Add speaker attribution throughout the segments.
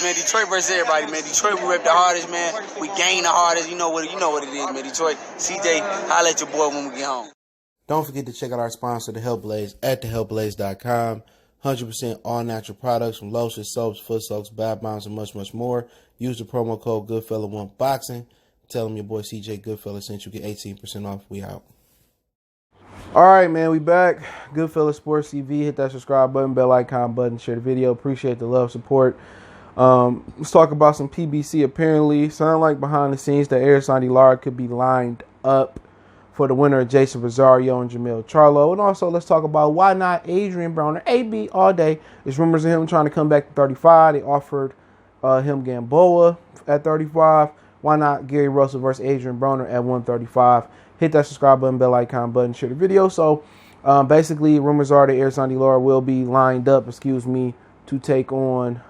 Speaker 1: man. Detroit versus everybody, man. Detroit, we rep the hardest, man. We gain the hardest. You know what it is, man. Detroit, CJ, holla at your boy when we get home.
Speaker 2: Don't forget to check out our sponsor, The Health Blaze, at thehealthblaze.com. 100% all natural products from lotions, soaps, foot soaks, bath bombs, and much, much more. Use the promo code Goodfella1Boxing. Tell them your boy CJ Goodfella sent you. Get 18% off. We out. All right, man, we back. Goodfella Sports TV. Hit that subscribe button, bell icon button, share the video. Appreciate the love, support. Let's talk about some PBC. Apparently, sound like behind the scenes that Erislandy Lara could be lined up for the winner of Jeison, Rosario, and Jermell, Charlo. And also, let's talk about why not Adrien Broner, AB, all day. There's rumors of him trying to come back to 35. They offered him Gamboa at 35. Why not Gary Russell versus Adrien Broner at 135? Hit that subscribe button, bell icon button, share the video. So, basically, rumors are that Erislandy Lara will be lined up, to take on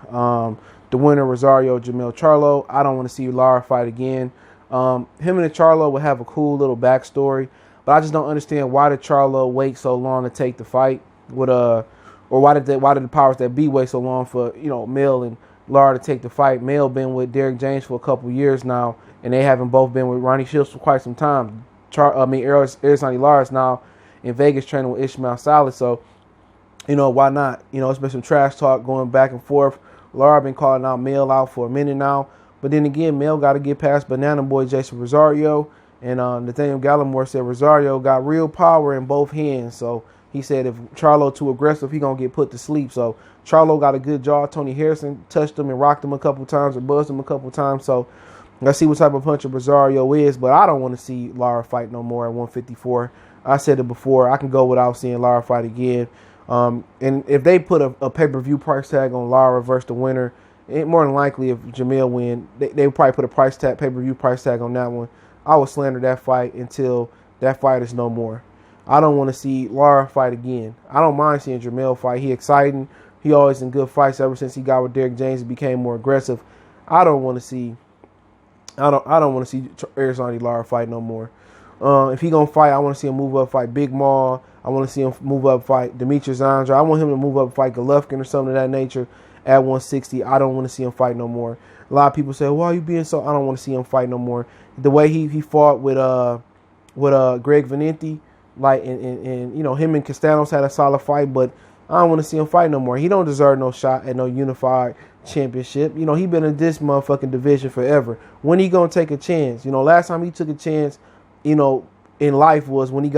Speaker 2: the winner, Rosario, Jermell, Charlo. I don't want to see Lara fight again. Him and the Charlo would have a cool little backstory, but I just don't understand why did Charlo wait so long to take the fight with or why did the powers that be wait so long for Mel and Lara to take the fight. Mel been with Derek James for a couple years now, and they haven't both been with Ronnie Shields for quite some time. Erislandy Lara is now in Vegas training with Ishmael Salas, so why not? It's been some trash talk going back and forth. Lara been calling out Mel out for a minute now. But then again, Mel got to get past Banana Boy Jeison Rosario. And Nathaniel Gallimore said Rosario got real power in both hands. So he said if Charlo too aggressive, he going to get put to sleep. So Charlo got a good jaw. Tony Harrison touched him and rocked him a couple times and buzzed him a couple times. So let's see what type of puncher Rosario is. But I don't want to see Lara fight no more at 154. I said it before. I can go without seeing Lara fight again. And if they put a pay-per-view price tag on Lara versus the winner, more than likely, if Jermell win, they would probably put a pay-per-view price tag on that one. I would slander that fight until that fight is no more. I don't want to see Lara fight again. I don't mind seeing Jermell fight. He exciting. He always in good fights ever since he got with Derek James and became more aggressive. I don't want to see Erislandy Lara fight no more. If he gonna fight, I want to see him move up, fight Big Maul. I want to see him move up, fight Demetrius Andrade. I want him to move up, fight Golovkin or something of that nature. At 160, I don't want to see him fight no more. A lot of people say, "Why are you being so?" I don't want to see him fight no more. The way he fought with Greg Venenti, and him and Castanos had a solid fight, but I don't want to see him fight no more. He don't deserve no shot at no unified championship. He been in this motherfucking division forever. When he gonna take a chance? Last time he took a chance, in life was when he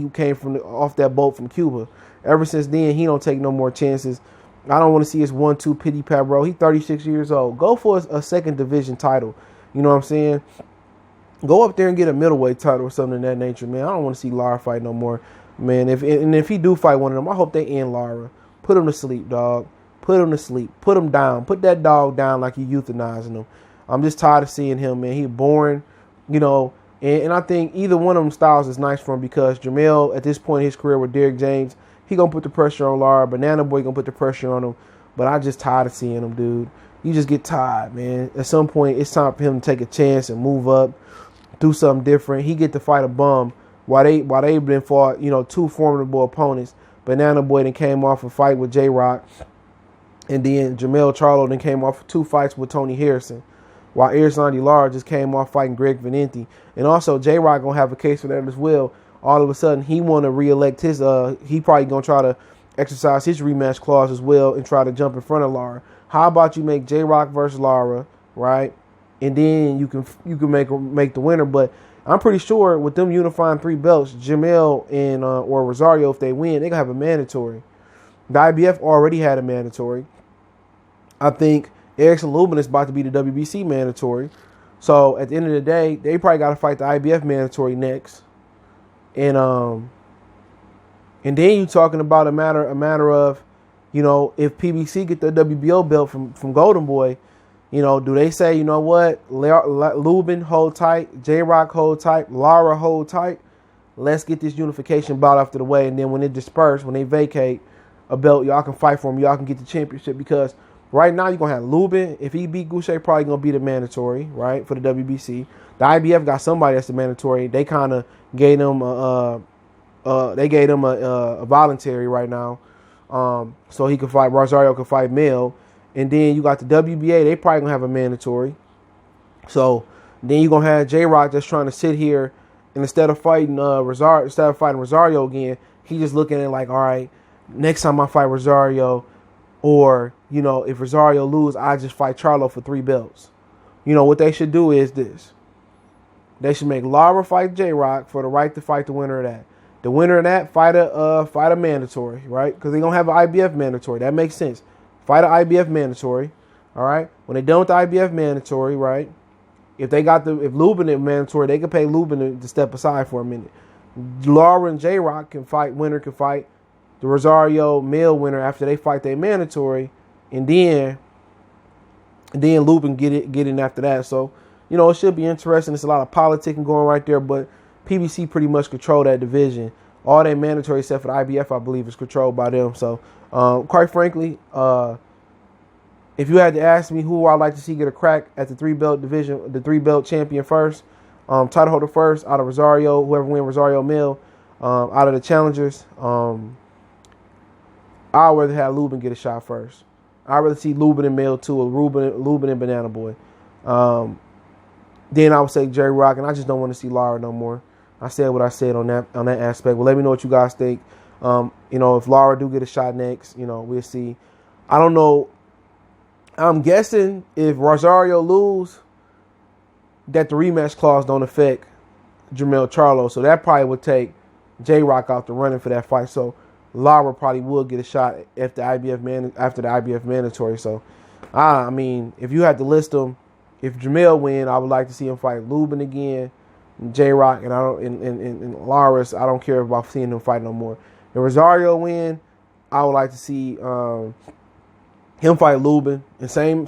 Speaker 2: came off that boat from Cuba. Ever since then, he don't take no more chances. I don't want to see his 1-2 pity pat, bro. He's 36 years old. Go for a second division title. You know what I'm saying? Go up there and get a middleweight title or something of that nature, man. I don't want to see Lara fight no more, man. If he do fight one of them, I hope they end Lara. Put him to sleep, dog. Put him to sleep. Put him down. Put that dog down like you euthanizing him. I'm just tired of seeing him, man. He's boring, And I think either one of them styles is nice for him because Jermell, at this point in his career with Derek James, he going to put the pressure on Lara. Banana Boy going to put the pressure on him. But I just tired of seeing him, dude. You just get tired, man. At some point, it's time for him to take a chance and move up, do something different. He get to fight a bum while they been fought, two formidable opponents. Banana Boy then came off a fight with J-Rock. And then Jermell Charlo then came off 2 fights with Tony Harrison. While Erislandy Lara just came off fighting Greg Venenti. And also, J-Rock going to have a case for that as well. All of a sudden, he want to reelect his, he probably going to try to exercise his rematch clause as well and try to jump in front of Lara. How about you make J-Rock versus Lara, right? And then you can make the winner. But I'm pretty sure with them unifying 3 belts, Jermell and or Rosario, if they win, they're going to have a mandatory. The IBF already had a mandatory. I think Erickson Lubin is about to be the WBC mandatory. So at the end of the day, they probably got to fight the IBF mandatory next. And then you're talking about a matter of, if PBC get the WBO belt from Golden Boy, do they say, you know what, Lubin hold tight, J-Rock hold tight, Lara hold tight, let's get this unification bout after the way, and then when it disperse, when they vacate a belt, y'all can fight for them, y'all can get the championship, because right now you're going to have Lubin. If he beat Goucher, probably going to be the mandatory, right, for the WBC. The IBF got somebody that's the mandatory. They kind of gave him a voluntary right now, so he could fight. Rosario could fight Mel, And then you got the WBA. They probably going to have a mandatory. So then you're going to have J-Rock that's trying to sit here. And instead of fighting Rosario again, he just looking at like, all right, next time I fight Rosario, or, you know, if Rosario lose, I just fight Charlo for 3 belts. You know, what they should do is this. They should make Lara fight J-Rock for the right to fight the winner of that. The winner of that fight a mandatory, right? Because they're going to have an IBF mandatory. That makes sense. Fight an IBF mandatory, all right? When they're done with the IBF mandatory, right? If Lubin is mandatory, they can pay Lubin to step aside for a minute. Lara and J-Rock winner can fight the Rosario male winner after they fight their mandatory, and then Lubin get in after that. So, you know, it should be interesting. There's a lot of politicking going right there, but PBC pretty much control that division. All their mandatory except for the IBF, I believe, is controlled by them. So, quite frankly, if you had to ask me who I'd like to see get a crack at the 3-belt division, the 3-belt champion first, title holder first, out of Rosario, whoever wins Rosario male, out of the challengers, I'd rather have Lubin get a shot first. I'd rather see Lubin and male too, or Lubin and Banana Boy. Then I would say Jerry Rock, and I just don't want to see Lara no more. I said what I said on that aspect. Well, let me know what you guys think. You know, if Lara do get a shot next, you know, we'll see. I don't know. I'm guessing if Rosario lose, that the rematch clause don't affect Jermell Charlo. So that probably would take J-Rock out the running for that fight. So Lara probably would get a shot after the IBF mandatory. So, I mean, if you had to list them, if Jermell win, I would like to see him fight Lubin again, J-Rock, and Lara's. I don't care about seeing them fight no more. If Rosario win, I would like to see him fight Lubin in same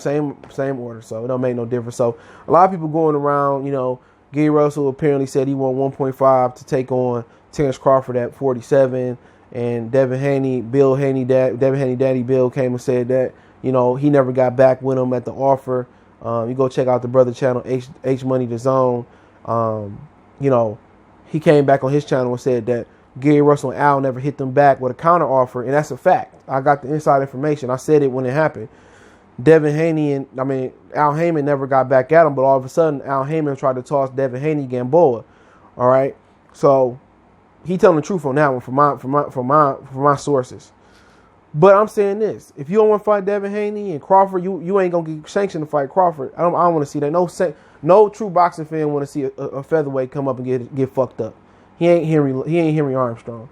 Speaker 2: order. So it don't make no difference. So a lot of people going around, you know, Gary Russell apparently said he won 1.5 to take on Terrence Crawford at 47. And Devin Haney Daddy Bill came and said that, you know, he never got back with him at the offer. You go check out the brother channel, H Money the Zone. You know, he came back on his channel and said that Gary Russell and Al never hit them back with a counter offer, and that's a fact. I got the inside information. I said it when it happened. Devin Haney Al Heyman never got back at him, but all of a sudden Al Heyman tried to toss Devin Haney Gamboa. All right, so he telling the truth on that one from my sources. But I'm saying this: if you don't want to fight Devin Haney and Crawford, you ain't gonna get sanctioned to fight Crawford. I don't want to see that. No true boxing fan want to see a featherweight come up and get fucked up. He ain't Henry Armstrong.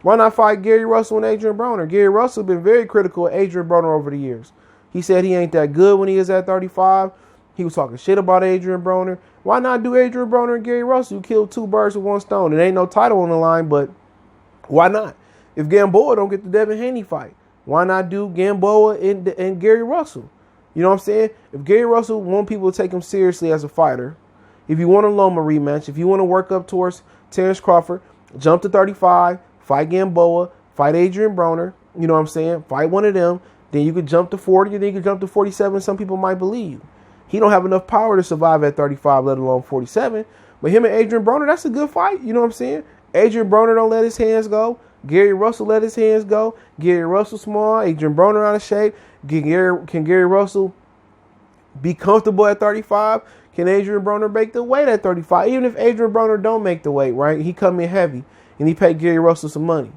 Speaker 2: Why not fight Gary Russell and Adrien Broner? Gary Russell been very critical of Adrien Broner over the years. He said he ain't that good when he is at 35. He was talking shit about Adrien Broner. Why not do Adrien Broner and Gary Russell? You killed 2 birds with 1 stone. It ain't no title on the line, but why not? If Gamboa don't get the Devin Haney fight, why not do Gamboa and Gary Russell? You know what I'm saying? If Gary Russell want people to take him seriously as a fighter, if you want a Loma rematch, if you want to work up towards Terrence Crawford, jump to 35, fight Gamboa, fight Adrien Broner, you know what I'm saying? Fight one of them. Then you could jump to 40, and then you could jump to 47. Some people might believe. He don't have enough power to survive at 35, let alone 47. But him and Adrien Broner, that's a good fight. You know what I'm saying? Adrien Broner don't let his hands go. Gary Russell let his hands go. Gary Russell small. Adrien Broner out of shape. Can Gary Russell be comfortable at 35? Can Adrien Broner make the weight at 35? Even if Adrien Broner don't make the weight, right? He come in heavy, and he pay Gary Russell some money.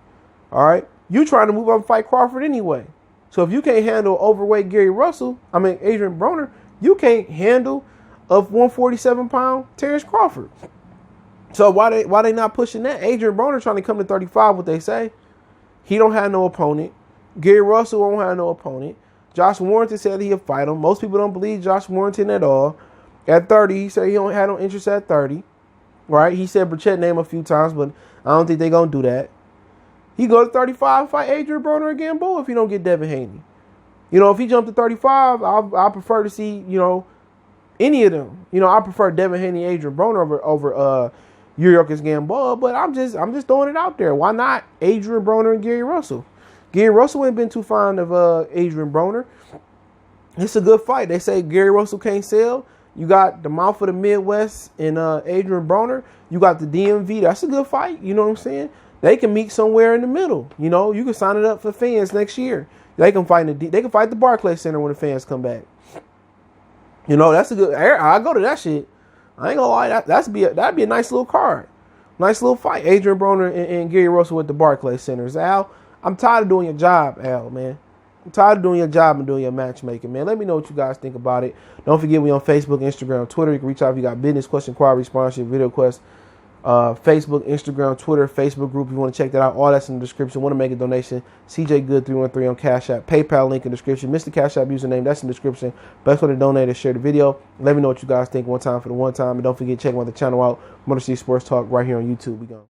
Speaker 2: All right? You trying to move up and fight Crawford anyway. So if you can't handle overweight Adrien Broner, you can't handle a 147-pound Terrence Crawford. So why they not pushing that? Adrien Broner trying to come to 35, what they say. He don't have no opponent. Gary Russell won't have no opponent. Josh Warrington said he'll fight him. Most people don't believe Josh Warrington at all. At 30, he said he don't have no interest at 30. Right? He said Burchett name a few times, but I don't think they're going to do that. He go to 35 and fight Adrien Broner again, if he don't get Devin Haney. You know, if he jumped to 35, I prefer to see, you know, any of them. You know, I prefer Devin Haney, Adrien Broner over Yuriorkis Gamboa, but I'm just throwing it out there. Why not Adrien Broner and Gary Russell? Gary Russell ain't been too fond of Adrien Broner. It's a good fight. They say Gary Russell can't sell. You got the mouth of the Midwest and Adrien Broner. You got the DMV. That's a good fight. You know what I'm saying? They can meet somewhere in the middle. You know, you can sign it up for fans next year. They can fight the Barclays Center when the fans come back. You know, that's a good. I'll go to that shit. I ain't gonna lie. That'd be a nice little card, nice little fight. Adrien Broner and Gary Russell with the Barclays Center. Al, I'm tired of doing your job, Al, man. I'm tired of doing your job and doing your matchmaking, man. Let me know what you guys think about it. Don't forget we on Facebook, Instagram, Twitter. You can reach out if you got business, question, inquiry, sponsorship, video requests. Facebook, Instagram, Twitter, Facebook group. If you want to check that out, all that's in the description. Want to make a donation? CJ Good 313 on Cash App. PayPal link in the description. Mr. Cash App username, that's in the description. Best way to donate is share the video. Let me know what you guys think one time for the one time. And don't forget, check out the channel out. Motor City Sports Talk right here on YouTube. We go.